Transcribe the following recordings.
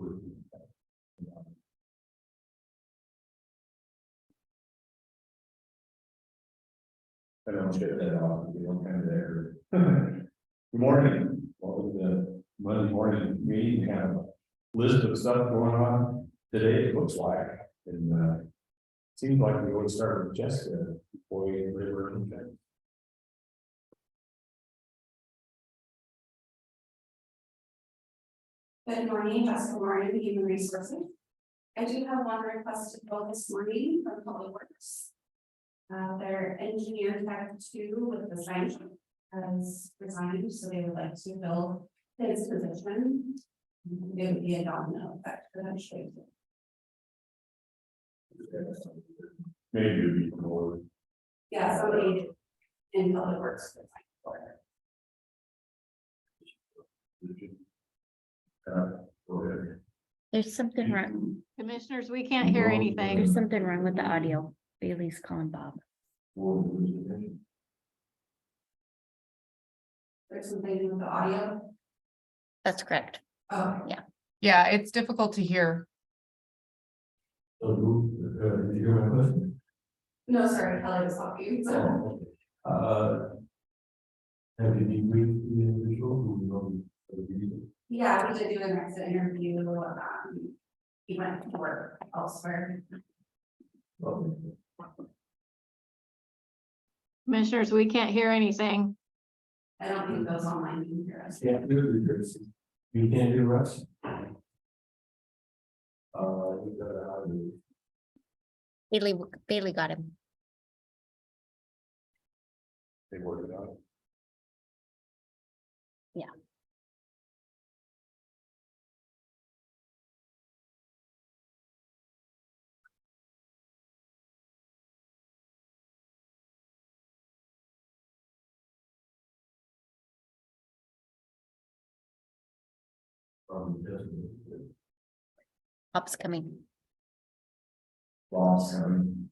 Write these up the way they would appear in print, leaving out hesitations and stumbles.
I don't shut that off. We don't kind of there. Good morning. Welcome to the Monday morning meeting. We have a list of stuff going on today. It looks like, and seems like we always start with Jessica before we river and things. Good morning, Jessica Morgan, Human Resources. I do have one request to fill this morning from Public Works. Their engineer tech 2 with the sign has resigned, so they would like to fill his position. It would be a domino effect potentially. Maybe it'd be more. Yeah, somebody in Public Works resigned for it. Go ahead. There's something wrong. Commissioners, we can't hear anything. There's something wrong with the audio. Bailey's calling Bob. There's something with the audio. That's correct. Oh, Yeah, it's difficult to hear. Did you hear my question? no, sorry, Kelly was talking. So. Have you debriefed the individual Yeah, we did do an exit interview. He went to work elsewhere. Commissioners, we can't hear anything. I don't think those online can hear us. Can't do it. You can't do Russ. Bailey got him. They worked it out. Yeah. Bob's coming. Bob's coming.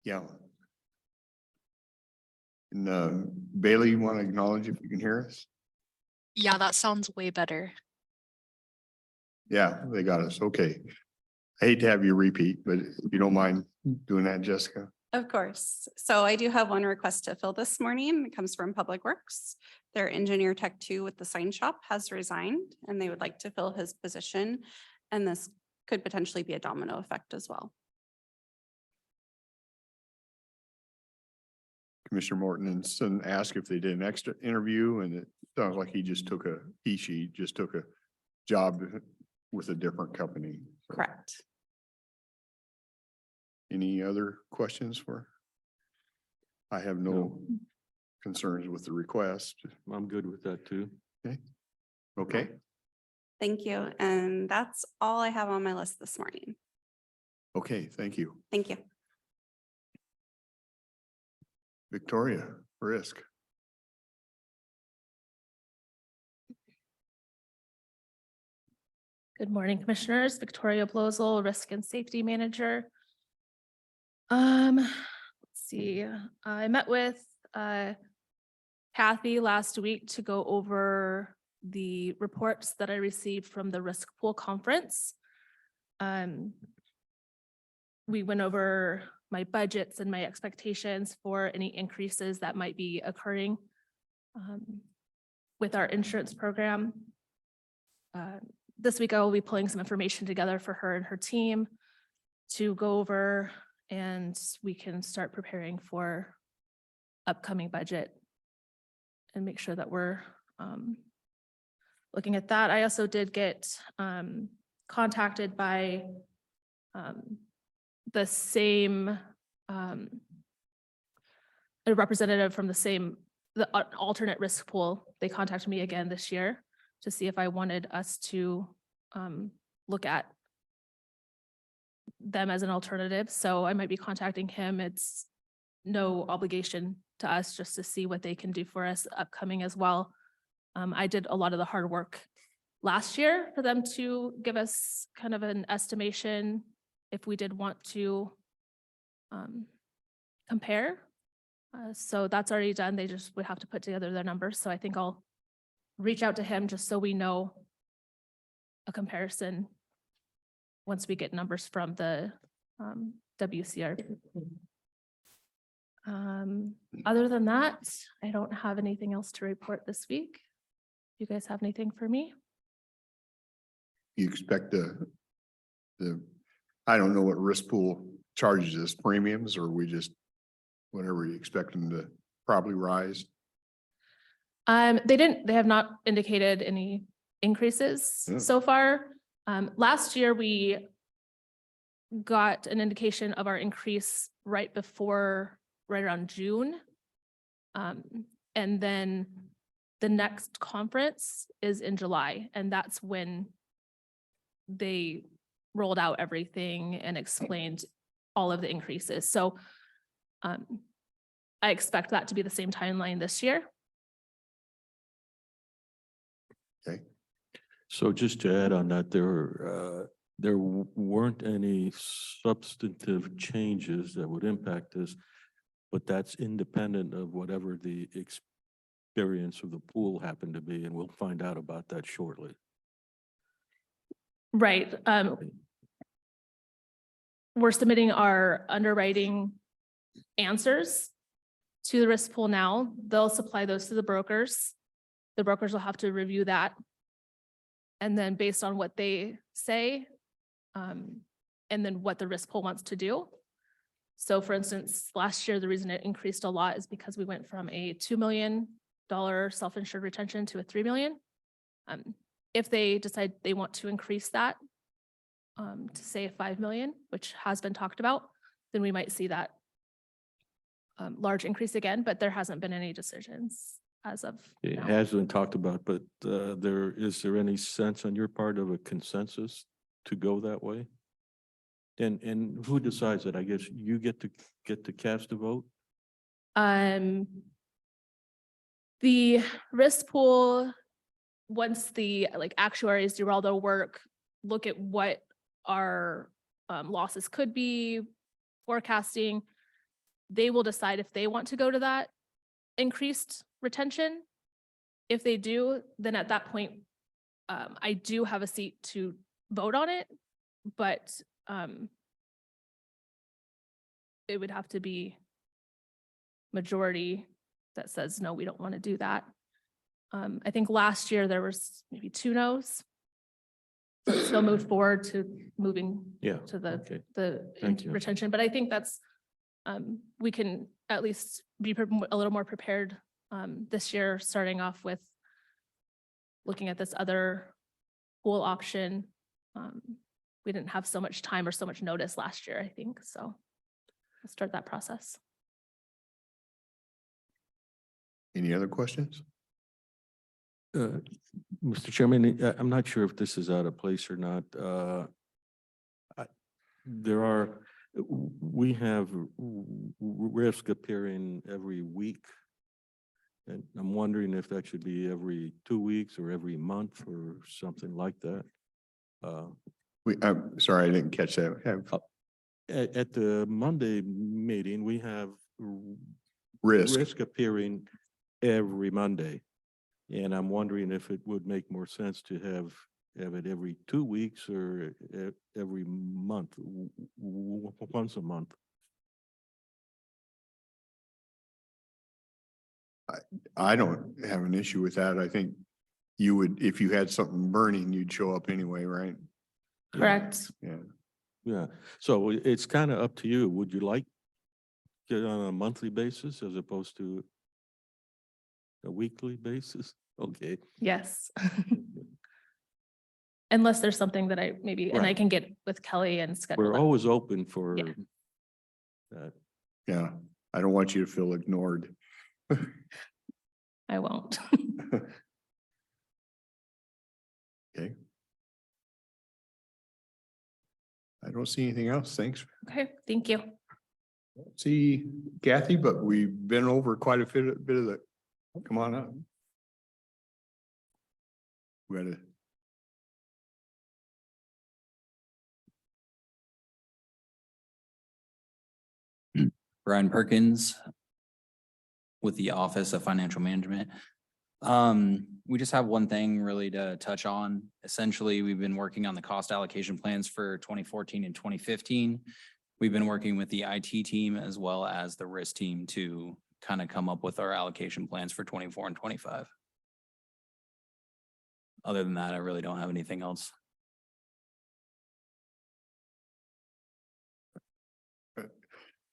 Yeah. And Bailey, you want to acknowledge if you can hear us? Yeah, that sounds way better. Yeah, they got us. Okay. I hate to have you repeat, but if you don't mind doing that, Jessica. Of course. So I do have one request to fill this morning. It comes from Public Works. Their engineer tech 2 with the sign shop has resigned and they would like to fill his position. And this could potentially be a domino effect as well. Commissioner Mortensen asked if they did an extra interview, and it sounds like he just took a job with a different company. Correct. Any other questions for? I have no concerns with the request. I'm good with that too. Okay, Thank you. And that's all I have on my list this morning. okay, thank you. Thank you. Victoria, Risk. Good morning, Commissioners. Victoria Blosel, Risk and Safety Manager. Let's see, I met with Kathy last week to go over the reports that I received from the Risk Pool Conference. We went over my budgets and my expectations for any increases that might be occurring with our insurance program. This week I will be pulling some information together for her and her team to go over, and we can start preparing for upcoming budget and make sure that we're looking at that. I also did get contacted by the same a representative from the alternate risk pool. They contacted me again this year to see if I wanted us to look at them as an alternative. So I might be contacting him. It's no obligation to us, just to see what they can do for us upcoming as well. I did a lot of the hard work last year for them to give us kind of an estimation if we did want to compare. So that's already done. They just would have to put together their numbers. So I think I'll reach out to him just so we know a comparison once we get numbers from the WCR. Other than that, I don't have anything else to report this week. You guys have anything for me? You expect I don't know what risk pool charges us premiums, or we just, whenever you expect them to probably rise? They have not indicated any increases Yeah. so far. Last year, we got an indication of our increase right around June. And then the next conference is in July, and that's when they rolled out everything and explained all of the increases. So I expect that to be the same timeline this year. Okay. So just to add on that, there weren't any substantive changes that would impact this, but that's independent of whatever the experience of the pool happened to be, and we'll find out about that shortly. Right. We're submitting our underwriting answers to the risk pool now. They'll supply those to the brokers. The brokers will have to review that. And then based on what they say, and then what the risk pool wants to do. So for instance, last year, the reason it increased a lot is because we went from a $2 million self-insured retention to a $3 million. If they decide they want to increase that to say 5 million, which has been talked about, then we might see that large increase again, but there hasn't been any decisions as of It now. has been talked about, but is there any sense on your part of a consensus to go that way? And who decides that? I guess you get to cast a vote? The risk pool, once the actuaries do all their work, look at what our losses could be, forecasting, they will decide if they want to go to that increased retention. If they do, then at that point, I do have a seat to vote on it, but it would have to be majority that says, no, we don't want to do that. I think last year there was maybe 2 no's. So still move forward to moving Yeah. to Okay. Thank you. retention, but I think that's we can at least be a little more prepared this year, starting off with looking at this other pool option. We didn't have so much time or so much notice last year, I think, so let's start that process. Any other questions? Mr. Chairman, I'm not sure if this is out of place or not. We have risk appearing every week. And I'm wondering if that should be every 2 weeks or every month or something like that. I'm sorry, I didn't catch that. At the Monday meeting, we have Risk. risk appearing every Monday. And I'm wondering if it would make more sense to have it every 2 weeks or every month, once a month. I don't have an issue with that. I think you would, if you had something burning, you'd show up anyway, right? Yeah. Correct. Yeah. Yeah, so it's kind of up to you. Would you like it on a monthly basis as opposed to a weekly basis? Okay. Yes. Unless there's something that I maybe, and I Right. can get with Kelly and schedule. We're it. always open for Yeah. that. Yeah. I don't want you to feel ignored. I won't. Okay. I don't see anything else. Thanks. Okay, thank you. See Kathy, but we've been over quite a bit of the, come on up. We gotta. Brian Perkins with the Office of Financial Management. We just have one thing really to touch on. Essentially, we've been working on the cost allocation plans for 2014 and 2015. We've been working with the IT team as well as the risk team to kind of come up with our allocation plans for 24 and 25. Other than that, I really don't have anything else.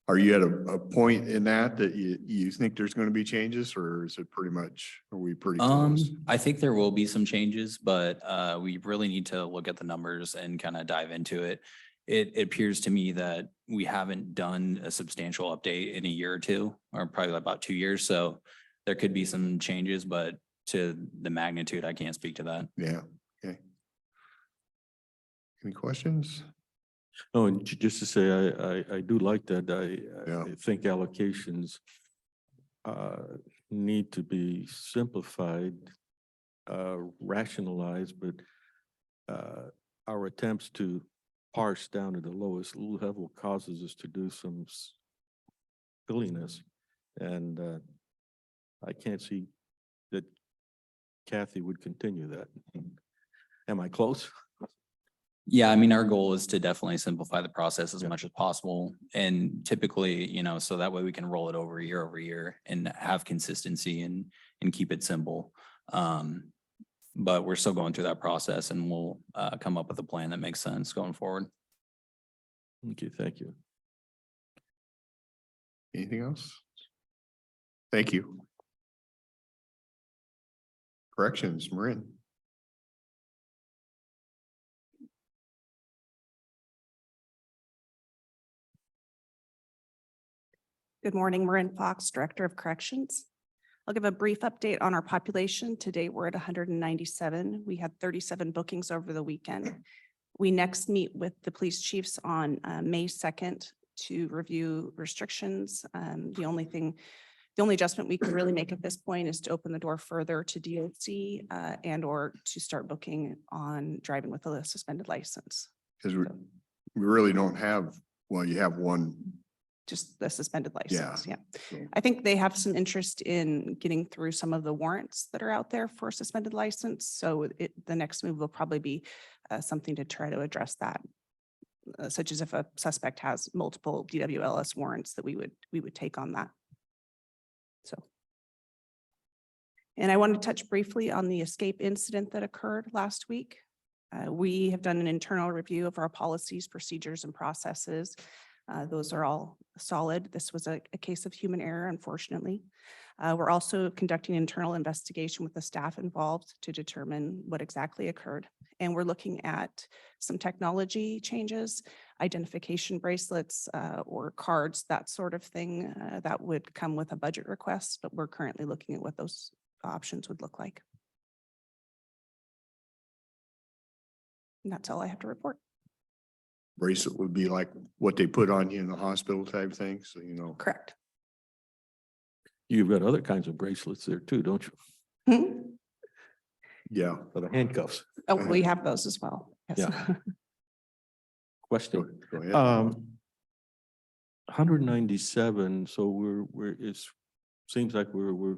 Are you at a point in that you think there's going to be changes, or is it pretty much, are we pretty close? I think there will be some changes, but we really need to look at the numbers and kind of dive into it. It appears to me that we haven't done a substantial update in a year or two, or probably about 2 years. So there could be some changes, but to the magnitude, I can't speak to that. Yeah, okay. Any questions? Oh, and just to say, I do like that. Yeah. I think allocations need to be simplified, rationalized, but our attempts to parse down to the lowest level causes us to do some silliness. And I can't see that Kathy would continue that. Am I close? Yeah, I mean, our goal is to definitely simplify the process as Yeah. much as possible. And typically, so that way we can roll it over year and have consistency and keep it simple. But we're still going through that process, and we'll come up with a plan that makes sense going forward. Okay, thank you. Anything else? Thank you. Corrections, Marin. Good morning, Marin Fox, Director of Corrections. I'll give a brief update on our population. Today, we're at 197. We had 37 bookings over the weekend. We next meet with the police chiefs on May 2nd to review restrictions. The only adjustment we can really make at this point is to open the door further to DOC and or to start booking on driving with a suspended license. Because we really don't have, well, you have one. Just the suspended license, yeah. So, I think they have some interest in getting through some of the warrants that are out there for suspended license. So the next move will probably be something to try to address that. Such as if a suspect has multiple DWLS warrants that we would take on that. So. And I want to touch briefly on the escape incident that occurred last week. We have done an internal review of our policies, procedures, and processes. Those are all solid. This was a case of human error, unfortunately. We're also conducting internal investigation with the staff involved to determine what exactly occurred. And we're looking at some technology changes, identification bracelets or cards, that sort of thing that would come with a budget request, but we're currently looking at what those options would look like. And that's all I have to report. bracelet would be like what they put on you in the hospital type thing, so Correct. You've got other kinds of bracelets there too, don't you? Hmm? Yeah. For the handcuffs. Oh, we have those as well. Yes. Yeah. Question. Go ahead. 197, so seems like we're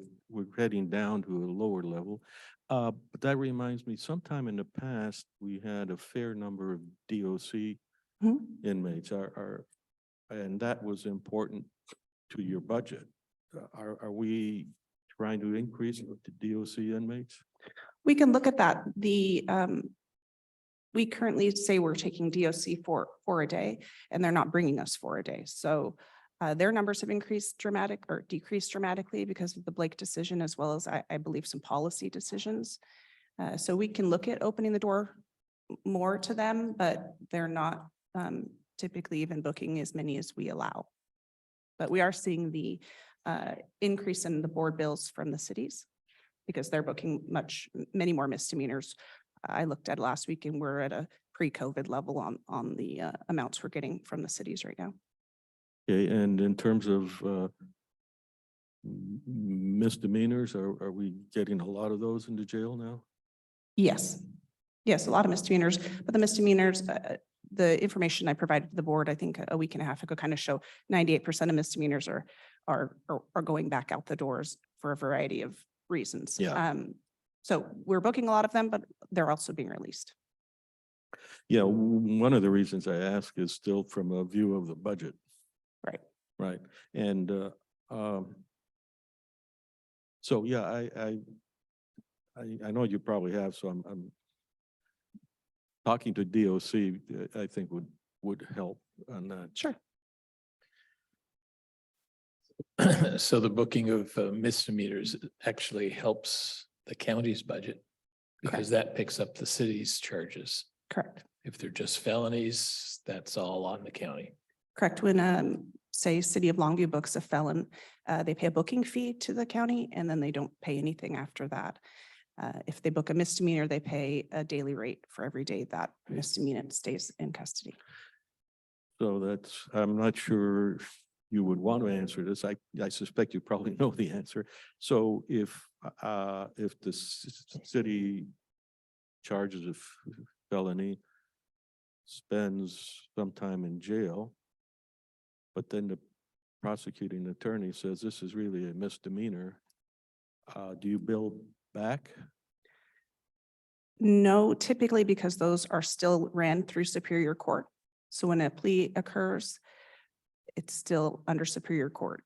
heading down to a lower level. But that reminds me, sometime in the past, we had a fair number of DOC Hmm? inmates and that was important to your budget. Are we trying to increase the DOC inmates? We can look at that. We currently say we're taking DOC for a day and they're not bringing us for a day. So their numbers have increased decreased dramatically because of the Blake decision, as well as I believe some policy decisions. So we can look at opening the door more to them, but they're not typically even booking as many as we allow. But we are seeing the increase in the board bills from the cities because they're booking many more misdemeanors. I looked at last week and we're at a pre-COVID level on the amounts we're getting from the cities right now. Okay, and in terms of misdemeanors, are we getting a lot of those into jail now? Yes. Yes, a lot of misdemeanors, but the misdemeanors, the information I provided to the board, I think a week and a half ago, kind of show 98% of misdemeanors are going back out the doors for a variety of reasons. Yeah. So we're booking a lot of them, but they're also being released. Yeah, one of the reasons I ask is still from a view of the budget. Right. Right, and so yeah, I know you probably have, so I'm talking to DOC, I think would help on that. Sure. So the booking of misdemeanors actually helps the county's budget because that picks up the city's charges. Correct. If they're just felonies, that's all on the county. Correct. When, say, City of Longview books a felon, they pay a booking fee to the county and then they don't pay anything after that. If they book a misdemeanor, they pay a daily rate for every day that misdemeanor stays in custody. So I'm not sure you would want to answer this. I suspect you probably know the answer. So if the city charges a felony, spends some time in jail, but then the prosecuting attorney says this is really a misdemeanor, do you bill back? No, typically because those are still ran through Superior Court. So when a plea occurs, it's still under Superior Court.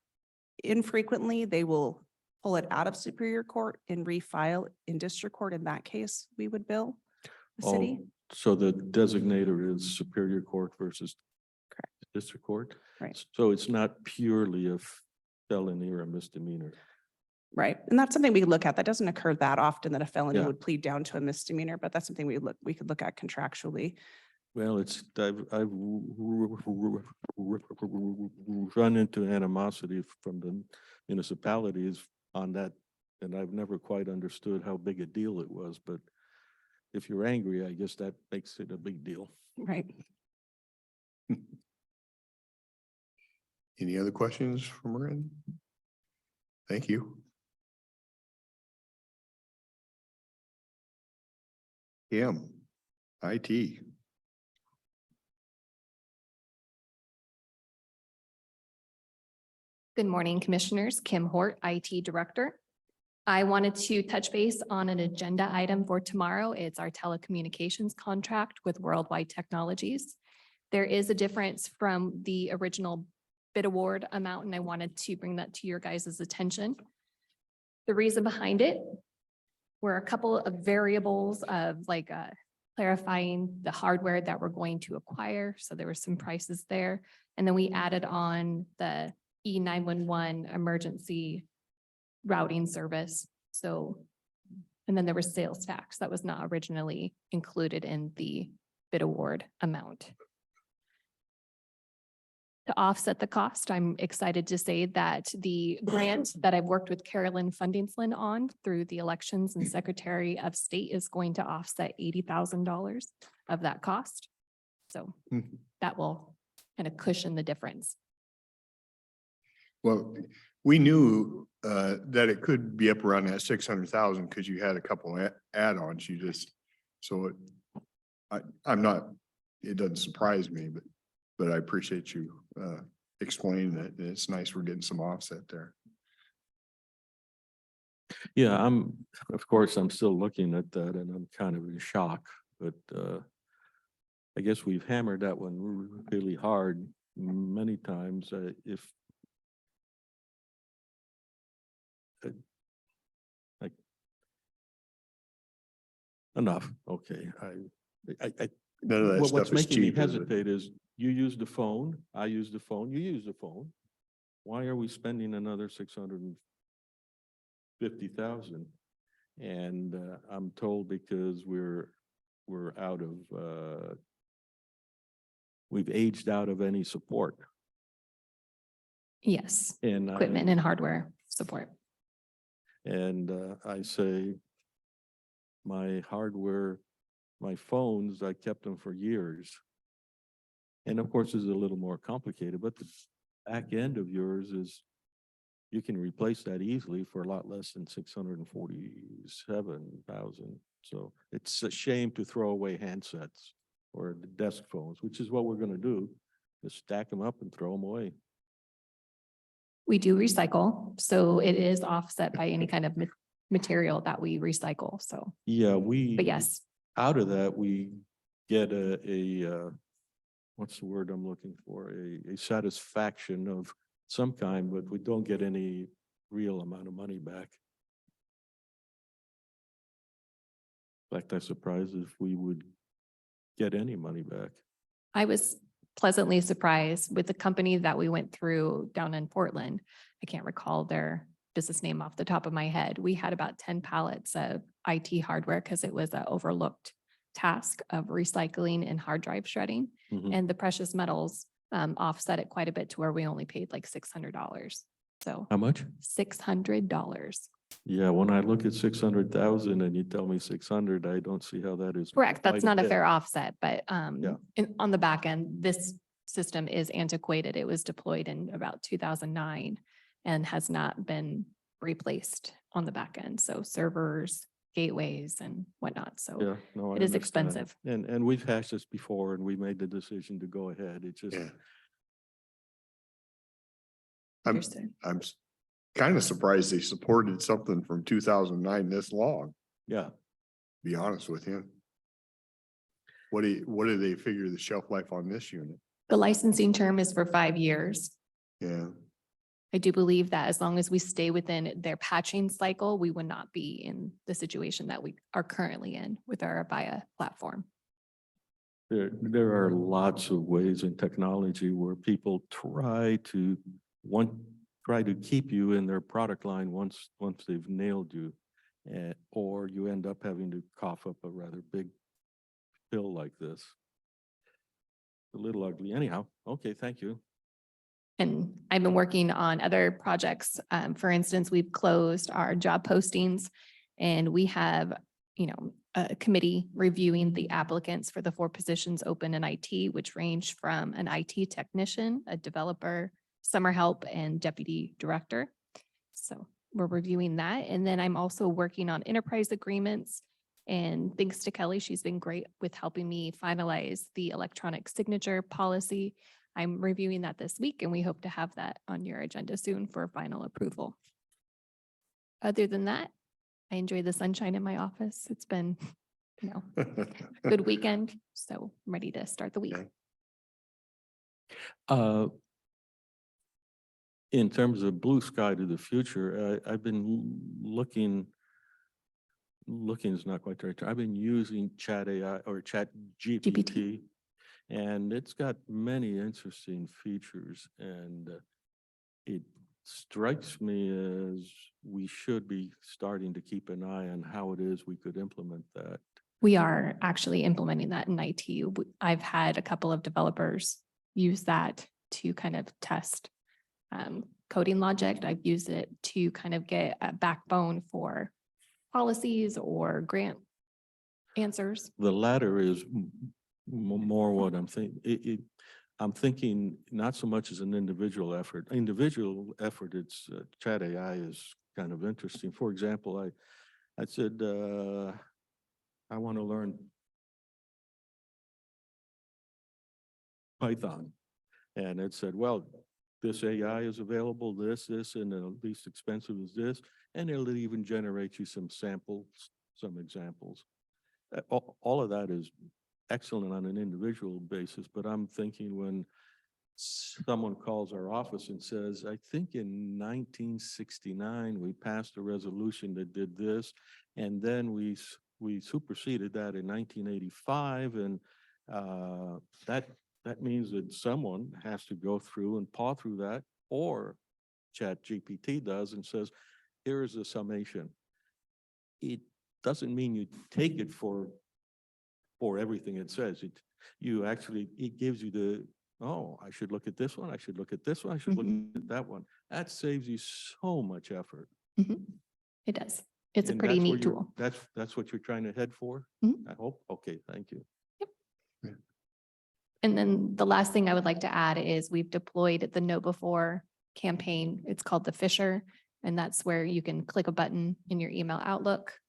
Infrequently, they will pull it out of Superior Court and refile in District Court. In that case, we would bill the city. Oh, so the designator is Superior Court versus Correct. District Court? Right. So it's not purely a felony or a misdemeanor. Right. And that's something we could look at. That doesn't occur that often that a felony Yeah. would plead down to a misdemeanor, but that's something we could look at contractually. Well, I've run into animosity from the municipalities on that, and I've never quite understood how big a deal it was, but if you're angry, I guess that makes it a big deal. Right. Any other questions from Marin? Thank you. Kim, IT. Good morning, Commissioners. Kim Hort, IT Director. I wanted to touch base on an agenda item for tomorrow. It's our telecommunications contract with Worldwide Technologies. There is a difference from the original bid award amount, and I wanted to bring that to your guys' attention. The reason behind it were a couple of variables of clarifying the hardware that we're going to acquire. So there were some prices there. And then we added on the E911 emergency routing service. So, and then there was sales tax that was not originally included in the bid award amount. To offset the cost, I'm excited to say that the grant that I've worked with Carolyn Fundingslin on through the Elections and Secretary of State is going to offset $80,000 of that cost. So that will kind of cushion the difference. Well, we knew that it could be up around that 600,000 because you had a couple add-ons. You just, so I'm not, it doesn't surprise me, but I appreciate you explaining that. It's nice we're getting some offset there. Yeah, of course, I'm still looking at that and I'm kind of in shock, but I guess we've hammered that one really hard many times. enough, okay, None of that what's stuff is making me cheap, is it? hesitate is you use the phone, I use the phone, you use the phone. Why are we spending another 650,000? And I'm told because we're out of, we've aged out of any support. Yes, And equipment and hardware support. I say, my hardware, my phones, I kept them for years. And of course, it's a little more complicated, but the back end of yours is, you can replace that easily for a lot less than 647,000. So it's a shame to throw away handsets or the desk phones, which is what we're gonna do, just stack them up and throw them away. We do recycle, so it is offset by any kind of material that we recycle, so, Yeah, but yes, out of that, we get what's the word I'm looking for? A satisfaction of some kind, but we don't get any real amount of money back. In fact, I'm surprised if we would get any money back. I was pleasantly surprised with the company that we went through down in Portland. I can't recall their business name off the top of my head. We had about 10 pallets of IT hardware because it was an overlooked task of recycling and hard drive shredding. Mhm. And the precious metals offset it quite a bit to where we only paid like $600. So How much? $600. Yeah, when I look at 600,000 and you tell me 600, I don't see how that is. Correct. That's quite not a bit. fair offset, but Yeah. on the back end, this system is antiquated. It was deployed in about 2009 and has not been replaced on the back end. So servers, gateways and whatnot. So Yeah, no, I it is understand. expensive. And we've hashed this before and we made the decision to go ahead. It just, Yeah. Understood. I'm kind of surprised they supported something from 2009 this long, yeah. to be honest with you. What do they figure the shelf life on this unit? The licensing term is for 5 years. Yeah, I do believe that as long as we stay within their patching cycle, we would not be in the situation that we are currently in with our Avaya platform. There are lots of ways in technology where people try to keep you in their product line once they've nailed you. Or you end up having to cough up a rather big pill like this. A little ugly. Anyhow, okay, thank you. And I've been working on other projects. For instance, we've closed our job postings and we have, a committee reviewing the applicants for the 4 positions open in IT, which range from an IT technician, a developer, summer help, and deputy director. So we're reviewing that. And then I'm also working on enterprise agreements. And thanks to Kelly, she's been great with helping me finalize the electronic signature policy. I'm reviewing that this week and we hope to have that on your agenda soon for final approval. Other than that, I enjoy the sunshine in my office. It's been, a good weekend, so I'm ready to start the week. Yeah. In terms of blue sky to the future, I've been looking is not quite the right term. I've been using Chat AI or Chat GPT. And it's got many interesting features and it strikes me as we should be starting to keep an eye on how it is we could implement that. We are actually implementing that in IT. I've had a couple of developers use that to kind of test coding logic. I've used it to kind of get a backbone for policies or grant answers. The latter is more what I'm thinking. I'm thinking not so much as an individual effort. Individual effort, it's Chat AI is kind of interesting. For example, I said, I want to learn Python. And it said, well, this AI is available, this, and the least expensive is this. And it'll even generate you some samples, some examples. All of that is excellent on an individual basis, but I'm thinking when someone calls our office and says, I think in 1969, we passed a resolution that did this, and then we we superseded that in 1985, and that means that someone has to go through and paw through that, or ChatGPT does and says, here is a summation. It doesn't mean you take it for everything it says. It gives you the, oh, I should look at this one, I should look at this one, I should look at that one. That saves you so much effort. Mhm. It does. It's a And pretty that's where neat you're- tool. That's what you're trying to head for? Mhm. I hope. Okay, thank you. And then the last thing I would like to add is we've deployed the Know Before campaign. It's called the phisher. And that's where you can click a button in your email Outlook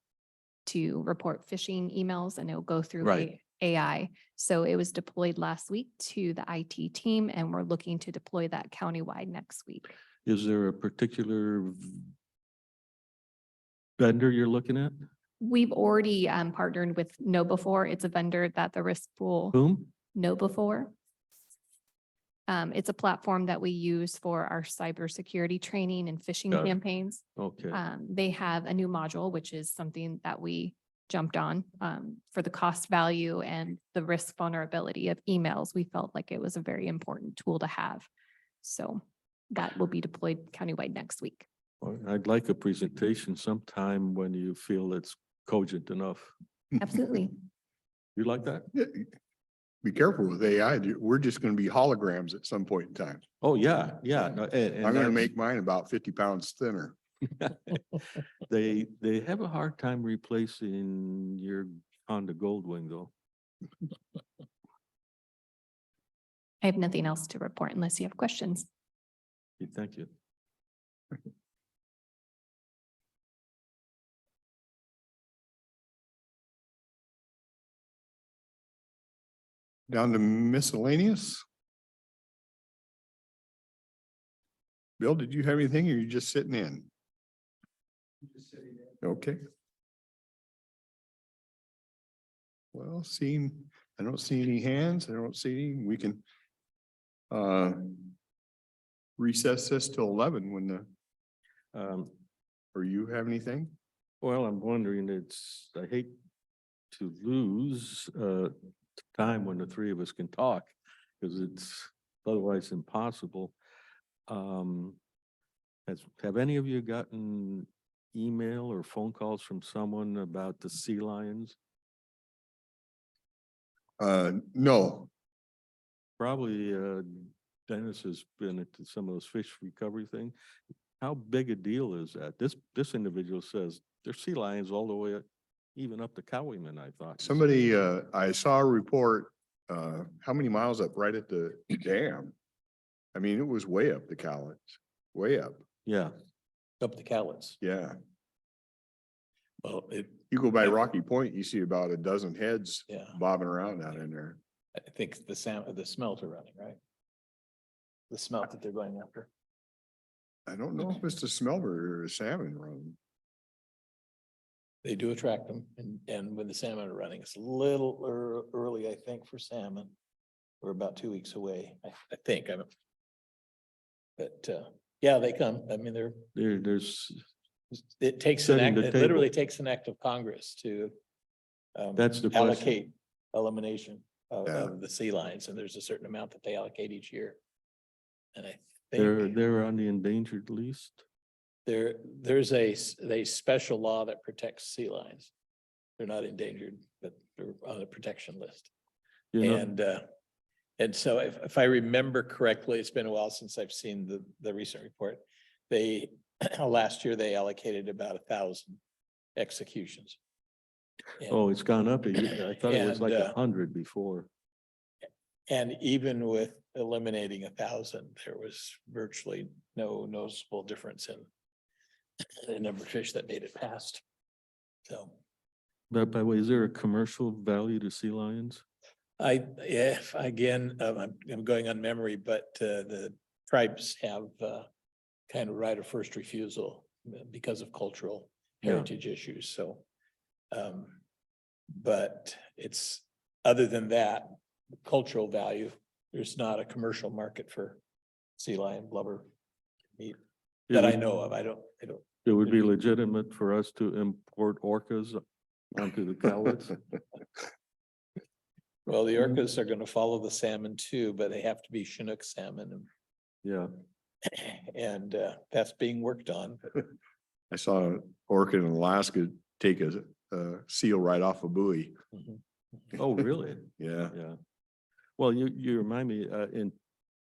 to report phishing emails, and it'll go through Right. AI. So it was deployed last week to the IT team, and we're looking to deploy that countywide next week. Is there a particular vendor you're looking at? We've already partnered with Know Before. It's a vendor that the risk pool Whom? Know Before. It's a platform that we use for our cybersecurity training and phishing Got it. campaigns. Okay. They have a new module, which is something that we jumped on for the cost value and the risk vulnerability of emails. We felt like it was a very important tool to have. So that will be deployed countywide next week. Well, I'd like a presentation sometime when you feel it's cogent enough. Absolutely. You like that? Yeah, be careful with AI. We're just gonna be holograms at some point in time. Oh, yeah, yeah. No, and I'm gonna that's- make mine about 50 pounds thinner. They have a hard time replacing your Honda Goldwing though. I have nothing else to report unless you have questions. Thank you. Down to miscellaneous. Bill, did you have anything or you just sitting in? Okay. Well, I don't see any hands. I don't see any. We can recess this till 11 when or you have anything? Well, I'm wondering, I hate to lose time when the three of us can talk, because it's otherwise impossible. Have any of you gotten email or phone calls from someone about the sea lions? No. Probably Dennis has been at some of those fish recovery things. How big a deal is that? This individual says there's sea lions all the way even up to Coweyman, I thought. Somebody, I saw a report, how many miles up right at the dam? I mean, it was way up the Cowlitz, way up. Yeah. Up the Cowlitz. Yeah. Well, You go by Rocky Point, you see about a dozen heads yeah, bobbing around out in there. I think the smelt are running, right? The smelt that they're going after. I don't know if it's a smelter or a salmon run. They do attract them, and when the salmon are running, it's a little early, I think, for salmon. We're about 2 weeks away, I think. But yeah, they come. I mean, There's it takes Setting the it literally table. takes an act of Congress to That's the question. allocate elimination Yeah. of the sea lions, and there's a certain amount that they allocate each year. And I they're think they're on the endangered list. there's a special law that protects sea lions. They're not endangered, but they're on a protection list. You know, And so if I remember correctly, it's been a while since I've seen the recent report. They, last year, they allocated about 1,000 executions. oh, it's gone up. I thought it was like And, 100 before. And even with eliminating 1,000, there was virtually no noticeable difference in the number of fish that made it past. So But by the way, is there a commercial value to sea lions? again, I'm going on memory, but the tribes have kind of right of first refusal because of cultural Yeah. heritage issues, so. But it's, other than that, cultural value, there's not a commercial market for sea lion blubber meat that I know of. I don't. It would be legitimate for us to import orcas onto the cowlitz. Well, the orcas are gonna follow the salmon too, but they have to be Chinook salmon. Yeah, And that's being worked on. I saw an orca in Alaska take a seal right off a buoy. Mhm. oh, really? Yeah. Yeah. Well, you remind me,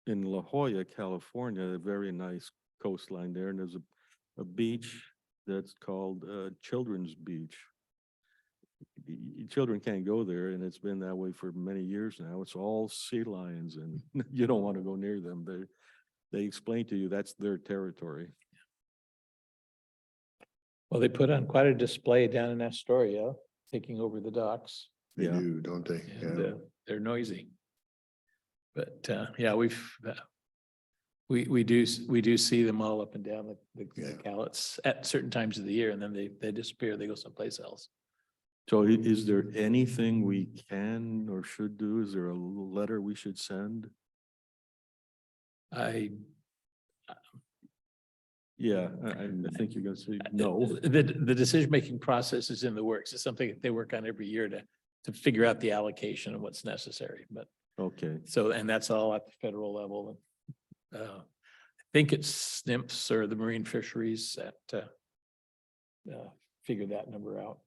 in La Jolla, California, a very nice coastline there, and there's a beach that's called, Children's Beach. Children can't go there, and it's been that way for many years now. It's all sea lions, and you don't want to go near them. They explain to you that's their territory. Well, they put on quite a display down in Astoria, taking over the docks. They Yeah. do, don't they? And Yeah. they're noisy. But yeah, we do see them all up and down the Yeah. Cowlitz at certain times of the year, and then they disappear, they go someplace else. So is there anything we can or should do? Is there a letter we should send? Yeah, I think you're gonna say no. The decision-making process is in the works. It's something that they work on every year to figure out the allocation and what's necessary, but Okay, so, and that's all at the federal level. I think it's SNPs or the marine fisheries that figure that number out.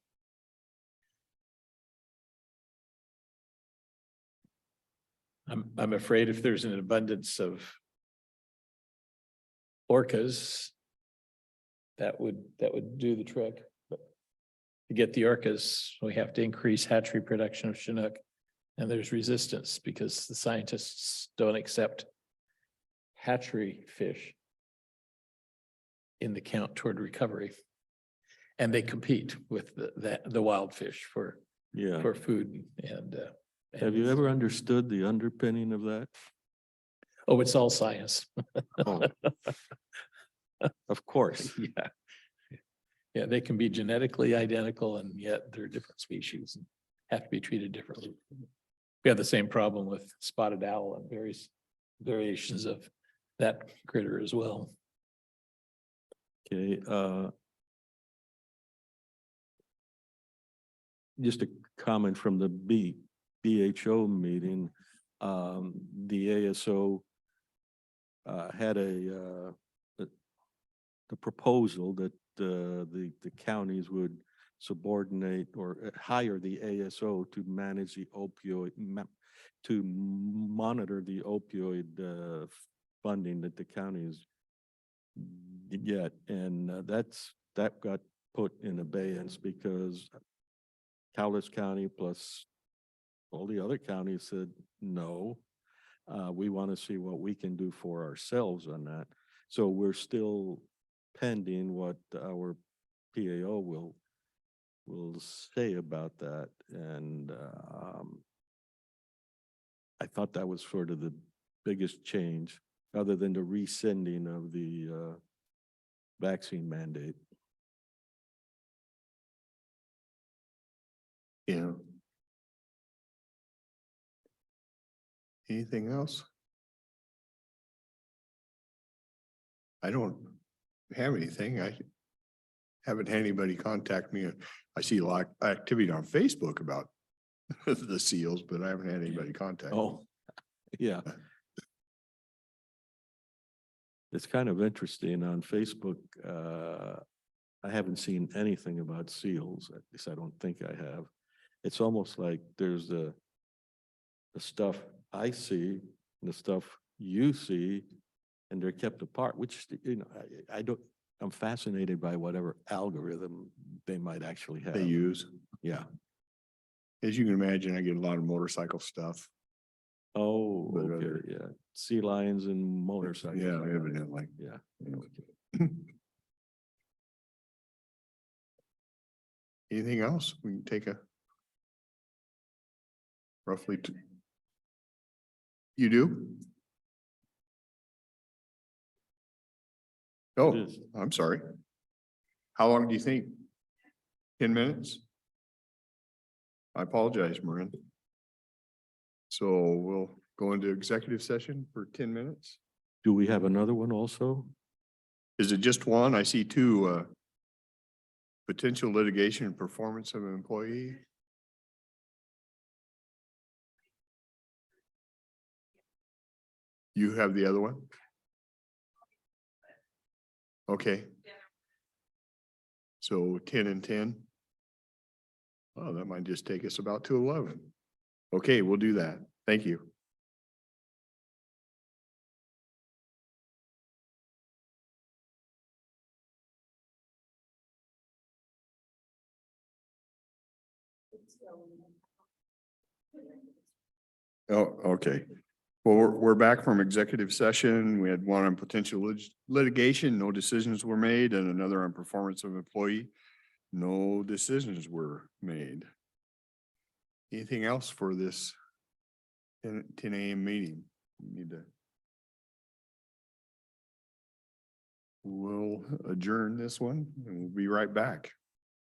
I'm afraid if there's an abundance of orcas, that would do the trick. But to get the orcas, we have to increase hatchery production of Chinook. And there's resistance because the scientists don't accept hatchery fish in the count toward recovery. And they compete with the wild fish for yeah. food and. Have you ever understood the underpinning of that? Oh, it's all science. Oh. Of course. Yeah. Yeah, they can be genetically identical and yet they're different species and have to be treated differently. We have the same problem with spotted owl and various variations of that critter as well. Okay, just a comment from the BHO meeting. The ASO had a proposal that the counties would subordinate or hire the ASO to manage the opioid, to monitor the opioid funding that the counties get. And that got put in abeyance because Cowlitz County plus all the other counties said, no, we want to see what we can do for ourselves on that. So we're still pending what our PAO will say about that. And I thought that was sort of the biggest change, other than the rescinding of the vaccine mandate. Yeah. Anything else? I don't have anything. I haven't had anybody contact me. I see a lot of activity on Facebook about the seals, but I haven't had anybody contact. Oh, yeah. It's kind of interesting on Facebook. I haven't seen anything about seals. At least I don't think I have. It's almost like there's the stuff I see and the stuff you see, and they're kept apart, which, I don't, I'm fascinated by whatever algorithm they might actually have. They use. Yeah. As you can imagine, I get a lot of motorcycle stuff. Oh, But okay, other- yeah. Sea lions and motorcycles. Yeah, evidently. Yeah. Anything else? We can take a roughly you do? Oh, is. I'm sorry. How long do you think? 10 minutes? I apologize, Marin. So we'll go into executive session for 10 minutes. Do we have another one also? Is it just one? I see two Potential litigation and performance of an employee. You have the other one? Okay. So 10 and 10. Oh, that might just take us about to 11. Okay, we'll do that. Thank you. Oh, okay. Well, we're back from executive session. We had one on potential litigation, no decisions were made, and another on performance of employee. No decisions were made. Anything else for this 10 a.m. meeting? We need to. We'll adjourn this one and we'll be right back.